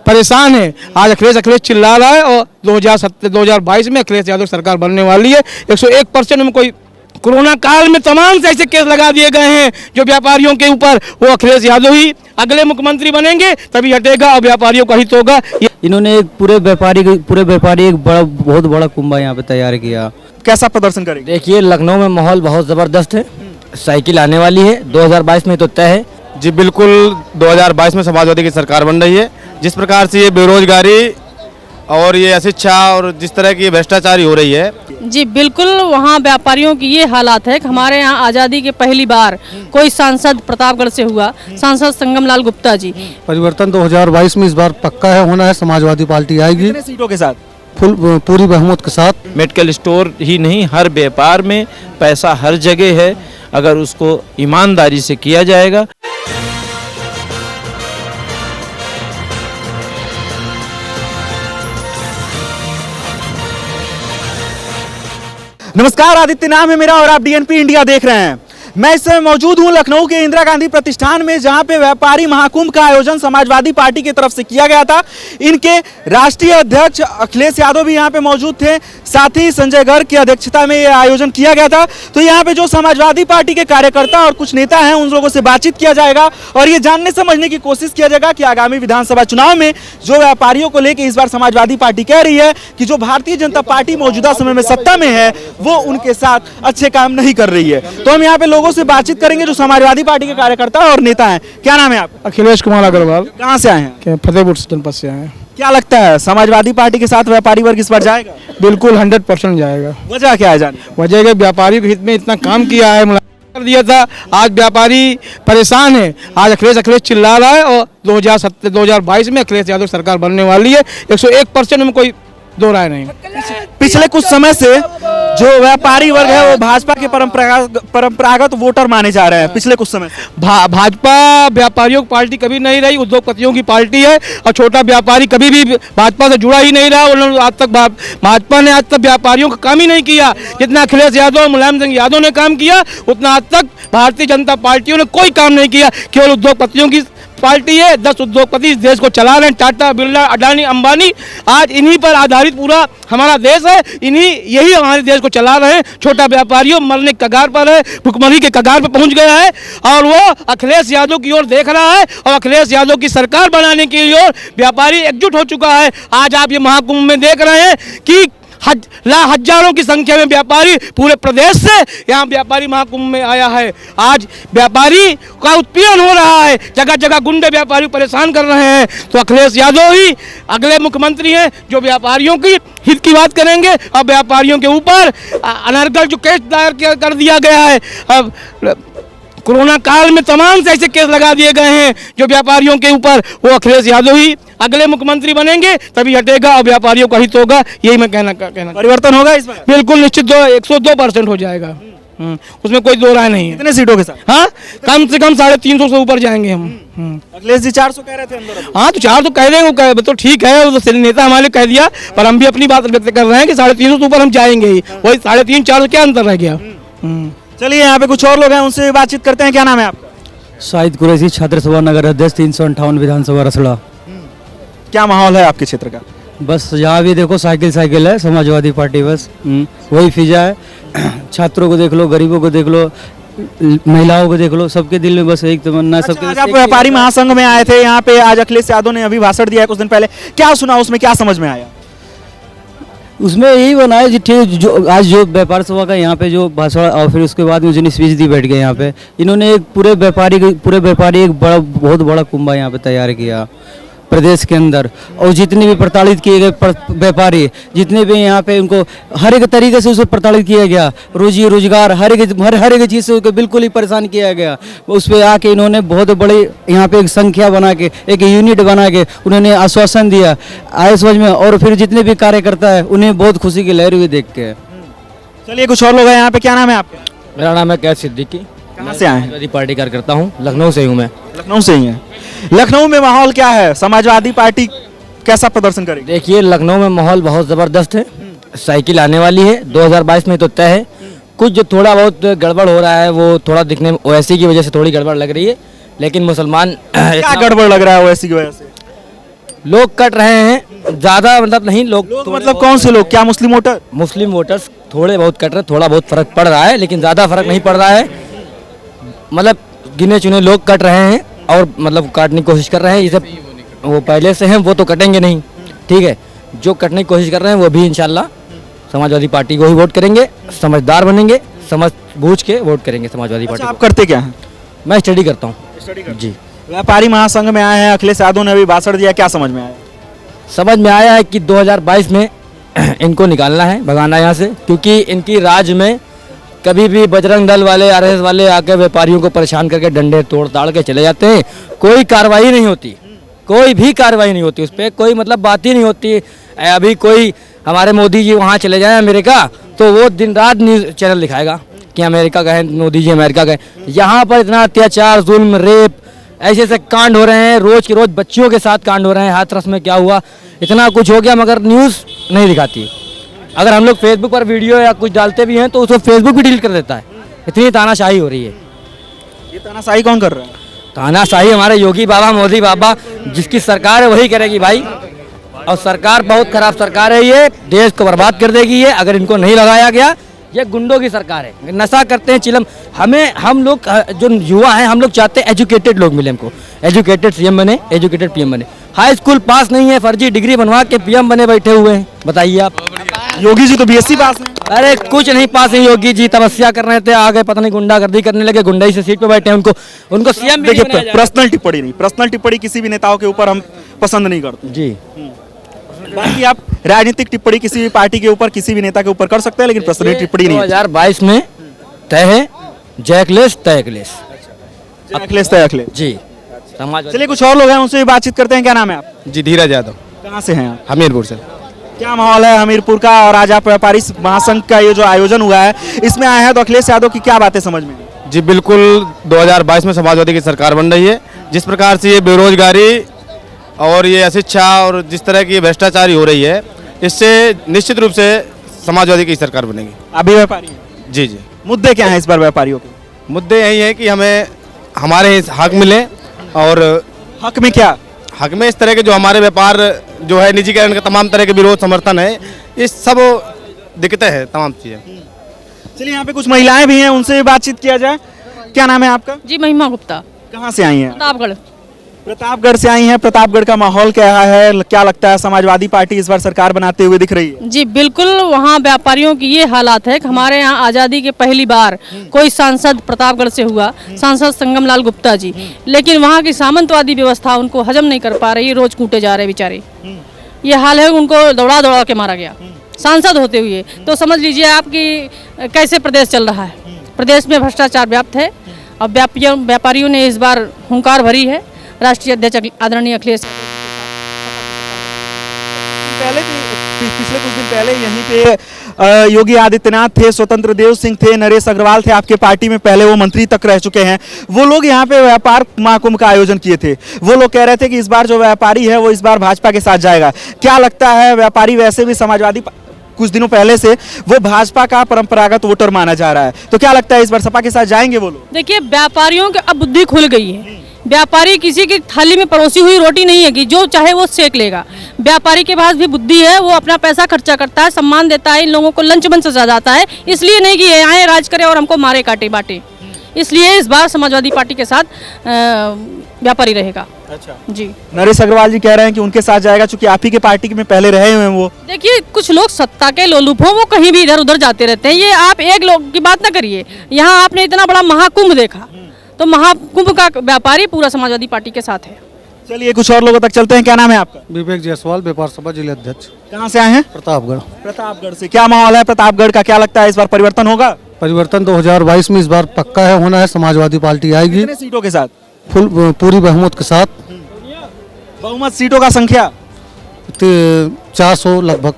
परेशान है। आज अखिलेश चिल्ला रहा है और 2022 में अखिलेश यादव सरकार बनने वाली है। 101% में कोई कोरोना काल में तमाम से ऐसे केस लगा दिए गए हैं जो व्यापारियों के ऊपर, वो अखिलेश यादव ही अगले मुख्यमंत्री बनेंगे तभी हटेगा और व्यापारियों का हित होगा। इन्होंने एक पूरे व्यापारी एक बहुत बड़ा कुंभा यहाँ पे तैयार किया। कैसा प्रदर्शन करेंगे? देखिए लखनऊ में माहौल बहुत ज़बरदस्त है, साइकिल आने वाली है, 2022 में तो तय है जी। बिल्कुल 2022 में समाजवादी की सरकार बन रही है। जिस प्रकार से ये बेरोजगारी और ये अशिक्षा और जिस तरह की भ्रष्टाचारी हो रही है जी, बिल्कुल वहाँ व्यापारियों की ये हालात है कि हमारे यहाँ आज़ादी के पहली बार कोई सांसद प्रतापगढ़ से हुआ, सांसद संगम लाल गुप्ता जी। परिवर्तन 2022 में इस बार पक्का है, होना है। समाजवादी पार्टी आएगी कितने सीटों के साथ? पूरी बहुमत के साथ। मेडिकल स्टोर ही नहीं, हर व्यापार में पैसा हर जगह है, अगर उसको ईमानदारी से किया जाएगा। नमस्कार, आदित्य नाम है मेरा और आप डीएनपी इंडिया देख रहे हैं। मैं इस समय मौजूद हूं लखनऊ के इंदिरा गांधी प्रतिष्ठान में, जहां पे व्यापारी महाकुंभ का आयोजन समाजवादी पार्टी की तरफ से किया गया था। इनके राष्ट्रीय अध्यक्ष अखिलेश यादव भी यहां पे मौजूद थे, साथ ही संजय गर्ग की अध्यक्षता में यह आयोजन किया गया था। तो यहां पे जो समाजवादी पार्टी के कार्यकर्ता और कुछ नेता हैं, उन लोगों से बातचीत किया जाएगा और ये जानने समझने की कोशिश किया जाएगा कि आगामी विधानसभा चुनाव में जो व्यापारियों को लेकर इस बार समाजवादी पार्टी कह रही है कि जो भारतीय जनता पार्टी मौजूदा समय में सत्ता में है वो उनके साथ अच्छे काम नहीं कर रही है। तो हम यहाँ पे लोगों से बातचीत करेंगे जो समाजवादी पार्टी के कार्यकर्ता और नेता हैं। क्या नाम है आपका? अखिलेश कुमार अग्रवाल। कहाँ से आए हैं? फतेहपुर जनपद से आए हैं। क्या लगता है समाजवादी पार्टी के साथ व्यापारी वर्ग इस बार जाएगा? बिल्कुल 100% जाएगा। वजह क्या है? वजह है व्यापारी के हित में इतना काम किया है, कर दिया था। आज व्यापारी परेशान है। आज अखिलेश चिल्ला रहा है और 2022 में अखिलेश यादव सरकार बनने वाली है। 101% में कोई दो राय नहीं। पिछले कुछ समय से जो व्यापारी वर्ग है वो भाजपा के परंपरागत वोटर माने जा रहे हैं। पिछले कुछ समय भाजपा व्यापारियों की पार्टी कभी नहीं रही, उद्योगपतियों की पार्टी है और छोटा व्यापारी कभी भी भाजपा से जुड़ा ही नहीं रहा। उन्होंने आज तक भाजपा ने आज तक व्यापारियों का काम ही नहीं किया। जितना अखिलेश यादव और मुलायम सिंह यादव ने काम किया उतना आज तक भारतीय जनता पार्टियों ने कोई काम नहीं किया। केवल उद्योगपतियों की पार्टी है। 10 उद्योगपति इस देश को चला रहे हैं, टाटा, बिरला, अडानी, अंबानी। आज इन्हीं पर आधारित पूरा हमारा देश है, यही हमारे देश को चला रहे हैं। छोटा व्यापारियों मरने के कगार पर है, भुखमरी के कगार पर पहुंच गया है और वो अखिलेश यादव की ओर देख रहा है और अखिलेश यादव की सरकार बनाने की ओर व्यापारी एकजुट हो चुका है। आज आप ये महाकुंभ में देख रहे हैं कि हजारों की संख्या में व्यापारी पूरे प्रदेश से यहाँ व्यापारी महाकुंभ में आया है। आज व्यापारी का उत्पीड़न हो रहा है, जगह जगह गुंडे व्यापारी परेशान कर रहे हैं। तो अखिलेश यादव ही अगले मुख्यमंत्री हैं जो व्यापारियों की हित की बात करेंगे और व्यापारियों के ऊपर अनर्गल जो केस दायर कर दिया गया है, अब कोरोना काल में तमाम से ऐसे केस लगा दिए गए हैं जो व्यापारियों के ऊपर, वो अखिलेश यादव ही अगले मुख्यमंत्री बनेंगे तभी हटेगा और व्यापारियों का हित होगा। यही मैं कहना परिवर्तन होगा इस बार? बिल्कुल निश्चित 102% हो जाएगा। उसमें कोई दो राय नहीं है। कितने सीटों के साथ? हाँ, कम से कम 350 से ऊपर जाएंगे हम। अखिलेश जी 400 कह रहे थे अंदर। हाँ तो 400 कह देंगे तो ठीक है, वो तो नेता हमारे कह दिया, पर हम भी अपनी बात व्यक्त कर रहे हैं कि 350 से ऊपर हम जाएंगे ही। वही 350-400 क्या अंतर रह गया। चलिए यहाँ पे कुछ और लोग हैं, उनसे बातचीत करते हैं। क्या नाम है आपका? शाहिद कुरैशी, छात्र सभा नगर अध्यक्ष, 358 विधानसभा रसड़ा। क्या माहौल है आपके क्षेत्र का? बस यहाँ भी देखो साइकिल है, समाजवादी पार्टी बस वही फिजा है। छात्रों को देख लो, गरीबों को देख लो, महिलाओं को देख लो, सबके दिल में बस एक तमन्ना है। सबके आप व्यापारी महासंघ में आए थे यहाँ पे, आज अखिलेश यादव ने अभी भाषण दिया है कुछ दिन पहले, क्या सुना, उसमें क्या समझ में आया? उसमें यही बनाया जी, ठीक जो आज जो व्यापार सभा का यहाँ पे जो भाषण और फिर उसके बाद मुझे स्पीच दी बैठ गए यहाँ पे। इन्होंने एक पूरे व्यापारी एक बहुत बड़ा कुंभा यहाँ पे तैयार किया प्रदेश के अंदर, और जितने भी प्रताड़ित किए गए व्यापारी, जितने भी यहाँ पे उनको हर एक तरीके से उसको प्रताड़ित किया गया, रोजी रोजगार हर एक चीज़ से उसको बिल्कुल ही परेशान किया गया। उस पर आके इन्होंने बहुत बड़ी यहाँ पे एक संख्या बना के, एक यूनिट बना के उन्होंने आश्वासन दिया आए समझ में, और फिर जितने भी कार्यकर्ता है उन्हें बहुत खुशी की लहर हुई देख के। चलिए कुछ और लोग हैं यहाँ पे। क्या नाम है आपका? मेरा नाम है कैद सिद्दीकी। कहाँ से आए हैं? समाजवादी पार्टी कार्यकर्ता हूँ, लखनऊ से हूँ मैं। लखनऊ से ही हैं। लखनऊ में माहौल क्या है? समाजवादी पार्टी कैसा प्रदर्शन करेगी? देखिए लखनऊ में माहौल बहुत ज़बरदस्त है, साइकिल आने वाली है, 2022 में तो तय है। कुछ जो थोड़ा बहुत गड़बड़ हो रहा है वो थोड़ा दिखने में ओवैसी की वजह से थोड़ी गड़बड़ लग रही है, लेकिन मुसलमान क्या गड़बड़ लग रहा है ओवैसी की वजह से? लोग कट रहे हैं, ज़्यादा मतलब नहीं लोग मतलब कौन से लोग, क्या मुस्लिम वोटर? मुस्लिम वोटर्स थोड़े बहुत कट रहे हैं, थोड़ा बहुत फर्क पड़ रहा है, लेकिन ज़्यादा फर्क नहीं पड़ रहा है। मतलब गिने चुने लोग कट रहे हैं और मतलब काटने की कोशिश कर रहे हैं। इसे वो पहले से हैं वो तो कटेंगे नहीं, ठीक है। जो कटने की कोशिश कर रहे हैं वो भी इंशाल्लाह समाजवादी पार्टी को ही वोट करेंगे, समझदार बनेंगे, समझ बूझ के वोट करेंगे समाजवादी पार्टी अच्छा, आप करते क्या हैं? को। मैं स्टडी करता हूँ जी। व्यापारी महासंघ में आए हैं, अखिलेश यादव ने अभी भाषण दिया, क्या समझ में आया? समझ में आया है कि 2022 में इनको निकालना है, भगाना यहाँ से, क्योंकि इनकी राज में कभी भी बजरंग दल वाले, आरएसएस वाले आके व्यापारियों को परेशान करके डंडे तोड़ ताड़ के चले जाते हैं। कोई कार्रवाई नहीं होती, कोई भी कार्रवाई नहीं होती, उस पर कोई मतलब बात ही नहीं होती। अभी कोई हमारे मोदी जी वहाँ चले जाएं अमेरिका तो वो दिन रात न्यूज़ चैनल दिखाएगा कि अमेरिका गए, मोदी जी अमेरिका गए। यहाँ पर इतना अत्याचार, जुल्म, रेप, ऐसे ऐसे कांड हो रहे हैं, रोज के रोज बच्चियों के साथ कांड हो रहे हैं। हाथरस में क्या हुआ, इतना कुछ हो गया, मगर न्यूज़ नहीं दिखाती। अगर हम लोग फेसबुक पर वीडियो या कुछ डालते भी हैं तो उसको फेसबुक भी डिलीट कर देता है। इतनी तानाशाही हो रही है। ये तानाशाही कौन कर रहा है? तानाशाही हमारे योगी बाबा, मोदी बाबा, जिसकी सरकार है वही करेगी भाई। और सरकार बहुत खराब सरकार है, ये देश को बर्बाद कर देगी ये, अगर इनको नहीं लगाया गया। ये गुंडों की सरकार है, नशा करते हैं, चिलम। हम लोग जो युवा हैं, हम लोग चाहते हैं एजुकेटेड लोग मिले हमको, एजुकेटेड सीएम बने, एजुकेटेड पीएम बने। हाई स्कूल पास नहीं है, फर्जी डिग्री बनवा के पीएम बने बैठे हुए हैं। बताइए आप। योगी जी तो बीएससी पास हैं। अरे कुछ नहीं पास है योगी जी, तपस्या कर रहे थे, आगे पता नहीं गुंडागर्दी करने लगे, गुंडाई से सीट पे बैठे हैं। उनको सीएम भी नहीं बनाया जा रहा। पर्सनल टिप्पणी नहीं, पर्सनल टिप्पणी किसी भी नेताओं के ऊपर हम पसंद नहीं करते जी। बाकी आप राजनीतिक टिप्पणी किसी भी पार्टी के ऊपर, किसी भी नेता के ऊपर कर सकते हैं, लेकिन पर्सनल टिप्पणी नहीं। 2022 में तय है, जय अखिलेश तय अखिलेश। अखिलेश तय अखिलेश जी। समाज चलिए कुछ और लोग हैं, उनसे भी बातचीत करते हैं। क्या नाम है आप? जी धीरज यादव, कहाँ से हैं आप? हमीरपुर से। क्या माहौल है हमीरपुर का, और आज आप व्यापारी महासंघ का ये जो आयोजन हुआ है इसमें आए हैं, तो अखिलेश यादव की क्या बातें समझ में आई? जी बिल्कुल, 2022 में समाजवादी की सरकार बन रही है। जिस प्रकार से ये बेरोजगारी और ये अशिक्षा और जिस तरह की भ्रष्टाचारी हो रही है, इससे निश्चित रूप से समाजवादी की सरकार बनेगी। अभी व्यापारी हैं? जी जी। मुद्दे क्या हैं इस बार व्यापारियों के? मुद्दे यही है कि हमें हमारे हक मिले, और हक में क्या? हक में इस तरह के जो हमारे व्यापार जो है निजीकरण का तमाम तरह के विरोध समर्थन है, इस सब दिक्कतें हैं, तमाम चीज़ें। चलिए यहाँ पे कुछ महिलाएं भी हैं, उनसे भी बातचीत किया जाए। क्या नाम है आपका? जी महिमा गुप्ता, कहाँ से आई हैं? प्रतापगढ़। प्रतापगढ़ से आई हैं। प्रतापगढ़ का माहौल क्या है, क्या लगता है समाजवादी पार्टी इस बार सरकार बनाते हुए दिख रही है? जी बिल्कुल, वहाँ व्यापारियों की ये हालात है कि हमारे यहाँ आज़ादी के पहली बार कोई सांसद प्रतापगढ़ से हुआ, सांसद संगमलाल गुप्ता जी, लेकिन वहाँ की सामंतवादी व्यवस्था उनको हजम नहीं कर पा रही, रोज कूटे जा रहे बेचारे। ये हाल है, उनको दौड़ा दौड़ा के मारा गया सांसद होते हुए। तो समझ लीजिए आपकी कैसे प्रदेश चल रहा है। प्रदेश में भ्रष्टाचार व्याप्त है और व्यापारियों ने इस बार हुंकार भरी है राष्ट्रीय अध्यक्ष आदरणीय अखिलेश। पहले पिछले कुछ दिन पहले यहीं पे योगी आदित्यनाथ थे, स्वतंत्र देव सिंह थे, नरेश अग्रवाल थे आपके पार्टी में, पहले वो मंत्री तक रह चुके हैं। वो लोग यहाँ पे व्यापार महाकुंभ का आयोजन किए थे। वो लोग कह रहे थे कि इस बार जो व्यापारी है वो इस बार भाजपा के साथ जाएगा। क्या लगता है, व्यापारी वैसे भी समाजवादी कुछ दिनों पहले से वो भाजपा का परंपरागत वोटर माना जा रहा है, तो क्या लगता है इस बार सपा के साथ जाएंगे वो लोग? देखिए व्यापारियों की अब बुद्धि खुल गई है। व्यापारी किसी की थाली में परोसी हुई रोटी नहीं है कि जो चाहे वो सेक लेगा। व्यापारी के पास भी बुद्धि है, वो अपना पैसा खर्चा करता है, सम्मान देता है, इन लोगों को लंच बन सजा जाता है, इसलिए नहीं कि ये आए राज करे और हमको मारे काटे बांटे। इसलिए इस बार समाजवादी पार्टी के साथ व्यापारी रहेगा। अच्छा जी। नरेश अग्रवाल जी कह रहे हैं कि उनके साथ जाएगा, चूंकि आप ही के पार्टी में पहले रहे हुए हैं वो। देखिए कुछ लोग सत्ता के लोलुप हों, वो कहीं भी इधर उधर जाते रहते हैं। ये आप एक लोग की बात ना करिए। यहाँ आपने इतना बड़ा महाकुंभ देखा, तो महाकुंभ का व्यापारी पूरा समाजवादी पार्टी के साथ है। चलिए कुछ और लोगों तक चलते हैं। क्या नाम है आपका? विवेक जायसवाल, व्यापार सभा जिला अध्यक्ष। कहाँ से आए हैं? प्रतापगढ़। प्रतापगढ़ से। क्या माहौल है प्रतापगढ़ का, क्या लगता है इस बार परिवर्तन होगा? परिवर्तन 2022 में इस बार पक्का है, होना है। समाजवादी पार्टी आएगी कितने सीटों के साथ? पूरी बहुमत के साथ। बहुमत सीटों का संख्या 400 लगभग।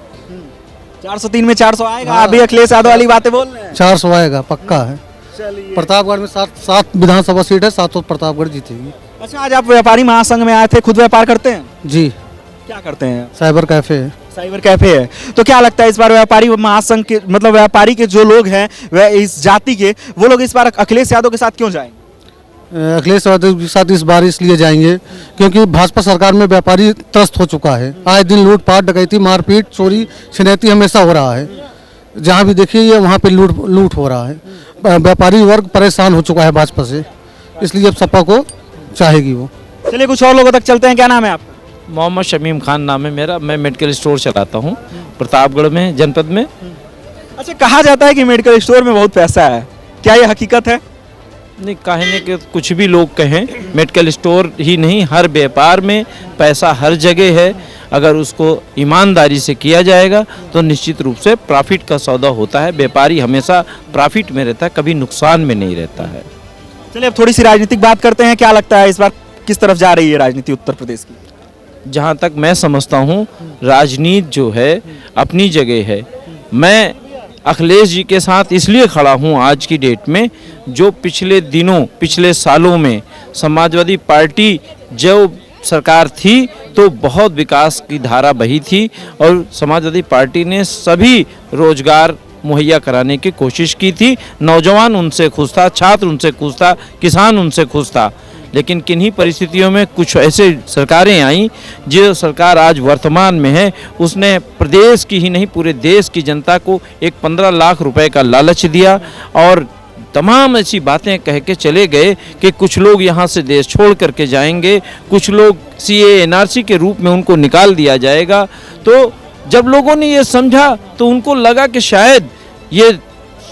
403 में 400 आएगा। अभी अखिलेश यादव वाली बातें बोल रहे हैं। 400 आएगा, पक्का है। प्रतापगढ़ में 7 विधानसभा सीट है, 7 प्रतापगढ़ जीतेगी। अच्छा, आज आप व्यापारी महासंघ में आए थे, खुद व्यापार करते हैं? जी। क्या करते हैं? साइबर कैफे है। साइबर कैफे है। तो क्या लगता है इस बार व्यापारी महासंघ के, मतलब व्यापारी के जो लोग हैं वह इस जाति के, वो लोग इस बार अखिलेश यादव के साथ क्यों जाएंगे? अखिलेश यादव के साथ इस बार इसलिए जाएंगे क्योंकि भाजपा सरकार में व्यापारी त्रस्त हो चुका है। आए दिन लूटपाट, डकैती, मारपीट, चोरी छिनैती हमेशा हो रहा है। जहाँ भी देखिए वहाँ पे लूट हो रहा है। व्यापारी वर्ग परेशान हो चुका है भाजपा से, इसलिए अब सपा को चाहेगी वो। चलिए कुछ और लोगों तक चलते हैं। क्या नाम है आपका? मोहम्मद शमीम खान नाम है मेरा। मैं मेडिकल स्टोर चलाता हूँ प्रतापगढ़ में, जनपद में। अच्छा, कहा जाता है कि मेडिकल स्टोर में बहुत पैसा है, क्या ये हकीकत है? नहीं, कहने के कुछ भी लोग कहें, मेडिकल स्टोर ही नहीं, हर व्यापार में पैसा हर जगह है। अगर उसको ईमानदारी से किया जाएगा तो निश्चित रूप से प्रॉफिट का सौदा होता है। व्यापारी हमेशा प्रॉफिट में रहता है, कभी नुकसान में नहीं रहता है। चलिए अब थोड़ी सी राजनीतिक बात करते हैं। क्या लगता है इस बार किस तरफ जा रही है राजनीति उत्तर प्रदेश की? जहाँ तक मैं समझता हूँ, राजनीति जो है अपनी जगह है। मैं अखिलेश जी के साथ इसलिए खड़ा हूँ आज की डेट में, जो पिछले दिनों, पिछले सालों में समाजवादी पार्टी जो सरकार थी तो बहुत विकास की धारा बही थी और समाजवादी पार्टी ने सभी रोजगार मुहैया कराने की कोशिश की थी। नौजवान उनसे खुश था, छात्र उनसे खुश था, किसान उनसे खुश था। लेकिन किन्हीं परिस्थितियों में कुछ ऐसे सरकारें आईं, जो सरकार आज वर्तमान में है, उसने प्रदेश की ही नहीं पूरे देश की जनता को एक 15 लाख रुपए का लालच दिया और तमाम ऐसी बातें कह के चले गए कि कुछ लोग यहाँ से देश छोड़ करके जाएंगे, कुछ लोग CAA NRC के रूप में उनको निकाल दिया जाएगा। तो जब लोगों ने ये समझा तो उनको लगा कि शायद ये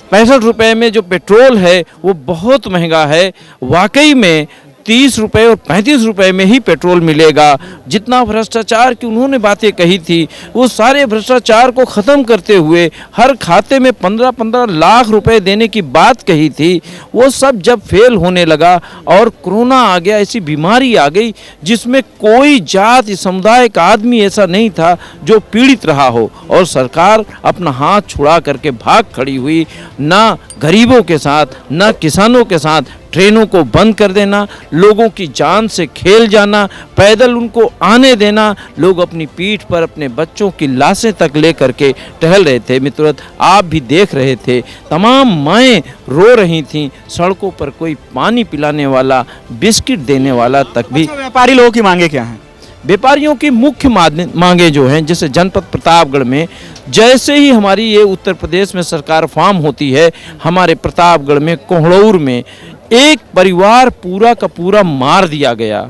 65 रुपए में जो पेट्रोल है वो बहुत महंगा है। वाकई में 30 रुपए और 35 रुपए में ही पेट्रोल मिलेगा। जितना भ्रष्टाचार की उन्होंने बातें कही थी, वो सारे भ्रष्टाचार को ख़त्म करते हुए हर खाते में 15-15 लाख रुपए देने की बात कही थी, वो सब जब फेल होने लगा और कोरोना आ गया, ऐसी बीमारी आ गई जिसमें कोई जात समुदाय का आदमी ऐसा नहीं था जो पीड़ित रहा हो, और सरकार अपना हाथ छुड़ा करके भाग खड़ी हुई। ना गरीबों के साथ, ना किसानों के साथ, ट्रेनों को बंद कर देना, लोगों की जान से खेल जाना, पैदल उनको आने देना, लोग अपनी पीठ पर अपने बच्चों की लाशें तक ले करके टहल रहे थे। मित्रों, आप भी देख रहे थे, तमाम माएँ रो रही थीं, सड़कों पर कोई पानी पिलाने वाला, बिस्किट देने वाला तक भी। व्यापारी लोगों की मांगे क्या हैं? व्यापारियों की मुख्य मांगे जो हैं, जैसे जनपद प्रतापगढ़ में जैसे ही हमारी ये उत्तर प्रदेश में सरकार फॉर्म होती है, हमारे प्रतापगढ़ में कोहड़ौर में एक परिवार पूरा का पूरा मार दिया गया।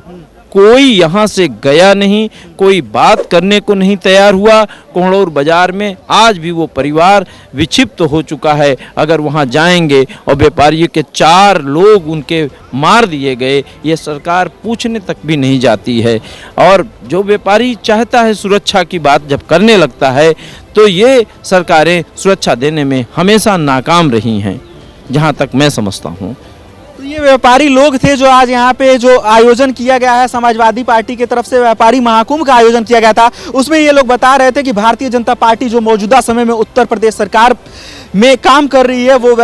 कोई यहाँ से गया नहीं, कोई बात करने को नहीं तैयार हुआ। कोहड़ौर बाजार में आज भी वो परिवार विक्षिप्त हो चुका है। अगर वहाँ जाएंगे और व्यापारियों के 4 लोग उनके मार दिए गए, ये सरकार पूछने तक भी नहीं जाती है। और जो व्यापारी चाहता है सुरक्षा की बात जब करने लगता है, तो ये सरकारें सुरक्षा देने में हमेशा नाकाम रही हैं, जहाँ तक मैं समझता हूँ। तो ये व्यापारी लोग थे जो आज यहाँ पे जो आयोजन किया गया है समाजवादी पार्टी की तरफ से, व्यापारी महाकुंभ का आयोजन किया गया था, उसमें ये लोग बता रहे थे कि भारतीय जनता पार्टी जो मौजूदा समय में उत्तर प्रदेश सरकार में काम कर रही है, वो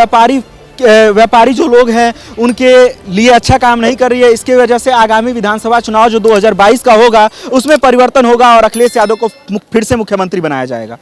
व्यापारी जो लोग हैं उनके लिए अच्छा काम नहीं कर रही है। इसकी वजह से आगामी विधानसभा चुनाव जो 2022 का होगा उसमें परिवर्तन होगा और अखिलेश यादव को फिर से मुख्यमंत्री बनाया जाएगा।